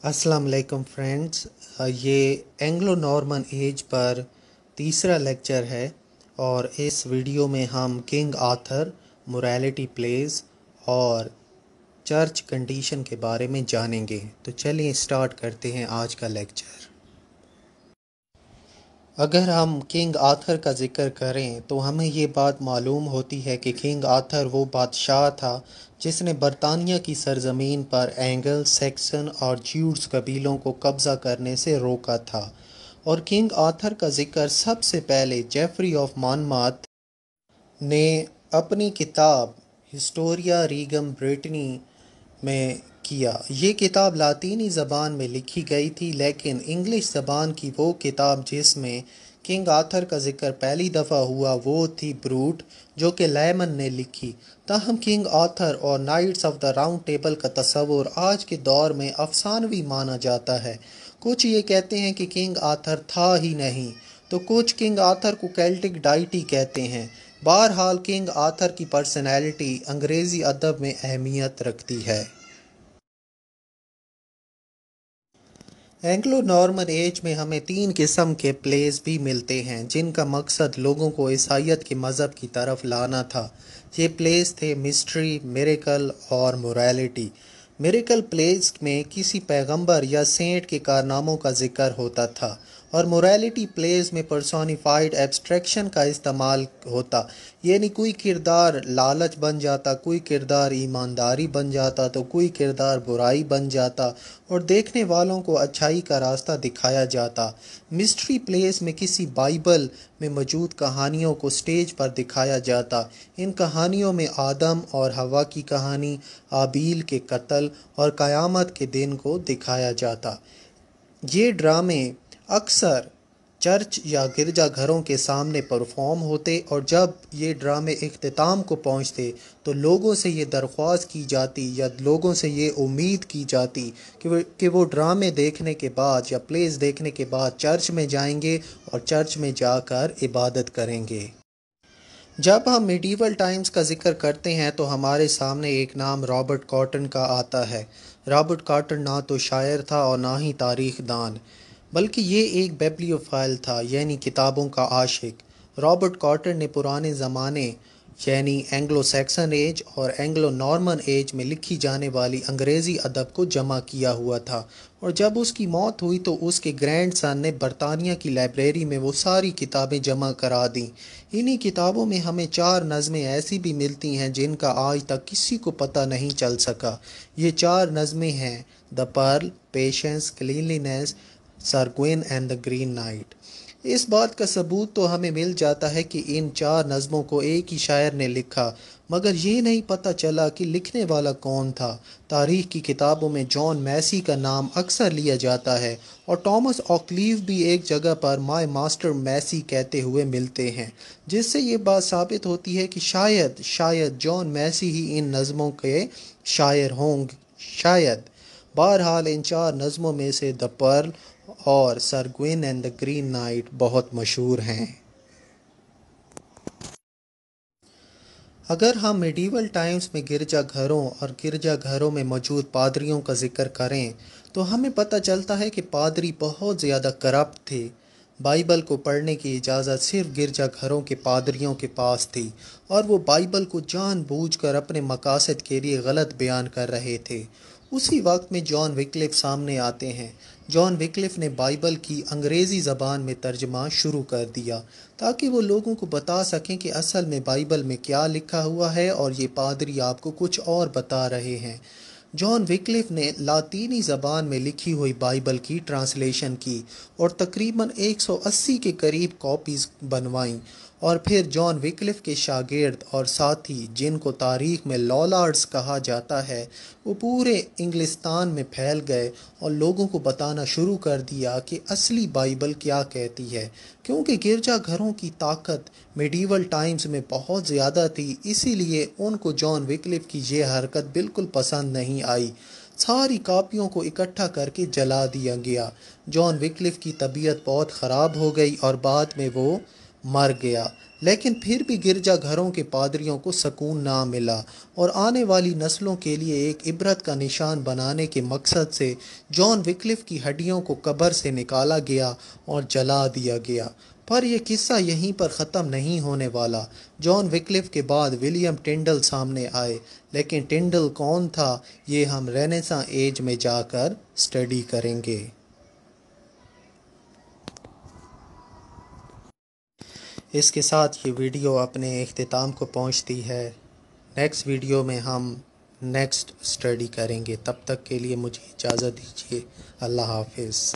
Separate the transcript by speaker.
Speaker 1: अस्सलाम वालेकुम फ्रेंड्स। ये एंग्लो नॉर्मन एज पर तीसरा लेक्चर है और इस वीडियो में हम किंग आर्थर, मोरालिटी प्लेस और चर्च कंडीशन के बारे में जानेंगे। तो चलिए स्टार्ट करते हैं आज का लेक्चर। अगर हम किंग आर्थर का ज़िक्र करें तो हमें ये बात मालूम होती है कि किंग आर्थर वो बादशाह था जिसने बरतानिया की सरज़मीन पर एंगल, सैक्सन और ज्यूड्स कबीलों को कब्ज़ा करने से रोका था। और किंग आर्थर का ज़िक्र सबसे पहले जेफरी ऑफ मॉनमॉथ ने अपनी किताब हिस्टोरिया रीगम ब्रिटनी में किया। ये किताब लातीनी ज़बान में लिखी गई थी, लेकिन इंग्लिश ज़बान की वो किताब जिसमें किंग आर्थर का ज़िक्र पहली दफ़ा हुआ वो थी ब्रूट, जो कि लेमन ने लिखी। ताहम किंग आर्थर और Knights of the Round Table का तस्वुर आज के दौर में अफसानवी माना जाता है। कुछ ये कहते हैं कि किंग आर्थर था ही नहीं, तो कुछ किंग आर्थर को केल्टिक डाइटी कहते हैं। बहरहाल किंग आर्थर की पर्सनैलिटी अंग्रेज़ी अदब में अहमियत रखती है। एंग्लो नॉर्मन एज में हमें तीन किस्म के प्लेस भी मिलते हैं जिनका मकसद लोगों को ईसाइयत के मज़हब की तरफ लाना था। ये प्लेस थे मिस्ट्री, मिरेकल और मोरालिटी। मिरेकल प्लेस में किसी पैगंबर या सेंट के कारनामों का जिक्र होता था और मोरालिटी प्लेस में पर्सोनिफाइड एब्स्ट्रैक्शन का इस्तेमाल होता, यानी कोई किरदार लालच बन जाता, कोई किरदार ईमानदारी बन जाता तो कोई किरदार बुराई बन जाता और देखने वालों को अच्छाई का रास्ता दिखाया जाता। मिस्ट्री प्लेस में किसी बाइबल में मौजूद कहानियों को स्टेज पर दिखाया जाता। इन कहानियों में आदम और हवा की कहानी, आबील के कत्ल और क़यामत के दिन को दिखाया जाता। ये ड्रामे अक्सर चर्च या गिरजाघरों के सामने परफॉर्म होते और जब ये ड्रामे इख्तिताम को पहुंचते तो लोगों से ये दरख्वास्त की जाती या लोगों से ये उम्मीद की जाती कि वो ड्रामे देखने के बाद या प्लेस देखने के बाद चर्च में जाएंगे और चर्च में जाकर इबादत करेंगे। जब हम मिडीवल टाइम्स का जिक्र करते हैं तो हमारे सामने एक नाम रॉबर्ट कॉटन का आता है। रॉबर्ट कॉटन ना तो शायर था और ना ही तारीख दान, बल्कि ये एक बिब्लियोफाइल था, यानी किताबों का आशिक। रॉबर्ट कॉटन ने पुराने ज़माने यानी एंग्लो सैक्सन एज और एंग्लो नॉर्मन एज में लिखी जाने वाली अंग्रेज़ी अदब को जमा किया हुआ था और जब उसकी मौत हुई तो उसके ग्रैंड सन ने बरतानिया की लाइब्रेरी में वो सारी किताबें जमा करा दी। इन्हीं किताबों में हमें 4 नज़में ऐसी भी मिलती हैं जिनका आज तक किसी को पता नहीं चल सका। ये 4 नज़में हैं the Pearl, Patience, Cleanliness, Sir Gawain and the Green Knight. इस बात का सबूत तो हमें मिल जाता है कि इन 4 नज़मों को एक ही शायर ने लिखा, मगर ये नहीं पता चला कि लिखने वाला कौन था। तारीख की किताबों में जॉन मैसी का नाम अक्सर लिया जाता है और टॉमस ऑक्लीव भी एक जगह पर माय मास्टर मैसी कहते हुए मिलते हैं, जिससे ये बात साबित होती है कि शायद जॉन मैसी ही इन नज़मों के शायर होंगे, शायद। बहरहाल इन 4 नज़मों में से द पर्ल और sir Gawain and the Green night बहुत मशहूर हैं। अगर हम मिडीवल टाइम्स में गिरजाघरों और गिरजाघरों में मौजूद पादरियों का जिक्र करें तो हमें पता चलता है कि पादरी बहुत ज़्यादा करप्ट थे। बाइबल को पढ़ने की इजाज़त सिर्फ गिरजाघरों के पादरियों के पास थी और वो बाइबल को जानबूझकर अपने मकासद के लिए गलत बयान कर रहे थे। उसी वक्त में जॉन विक्लिफ सामने आते हैं। जॉन विक्लिफ ने बाइबल की अंग्रेज़ी ज़बान में तर्जमा शुरू कर दिया ताकि वो लोगों को बता सकें कि असल में बाइबल में क्या लिखा हुआ है और ये पादरी आपको कुछ और बता रहे हैं। जॉन विक्लिफ ने लातीनी ज़बान में लिखी हुई बाइबल की ट्रांसलेशन की और तकरीबन 180 के करीब कॉपीज़ बनवाईं और फिर जॉन विक्लिफ के शागिर्द और साथी, जिनको तारीख़ में लॉलार्ड्स कहा जाता है, वो पूरे इंग्लिस्तान में फैल गए और लोगों को बताना शुरू कर दिया कि असली बाइबल क्या कहती है। क्योंकि गिरजाघरों की ताकत मिडीवल टाइम्स में बहुत ज़्यादा थी, इसीलिए उनको जॉन विक्लिफ की ये हरकत बिल्कुल पसंद नहीं आई। सारी कापियों को इकट्ठा करके जला दिया गया। जॉन विक्लिफ की तबीयत बहुत ख़राब हो गई और बाद में वो مر گیا، لیکن پھر بھی گرجا گھروں کے پادریوں کو سکون نہ ملا، اور آنے والی نسلوں کے لیے ایک عبرت کا نشان بنانے کے مقصد سے جان وکلف کی ہڈیوں کو قبر سے نکالا گیا اور جلا دیا گیا۔ پر یہ قصہ یہیں پر ختم نہیں ہونے والا۔ جان وکلف کے بعد ولیم ٹنڈل سامنے آئے، لیکن ٹنڈل کون تھا یہ ہم رینیساں ایج میں جا کر سٹڈی کریں گے۔ اس کے ساتھ یہ ویڈیو اپنے اختتام کو پہنچتی ہے۔ نیکسٹ ویڈیو میں ہم نیکسٹ سٹڈی کریں گے، تب تک کے لیے مجھے اجازت دیجیے۔ اللہ حافظ۔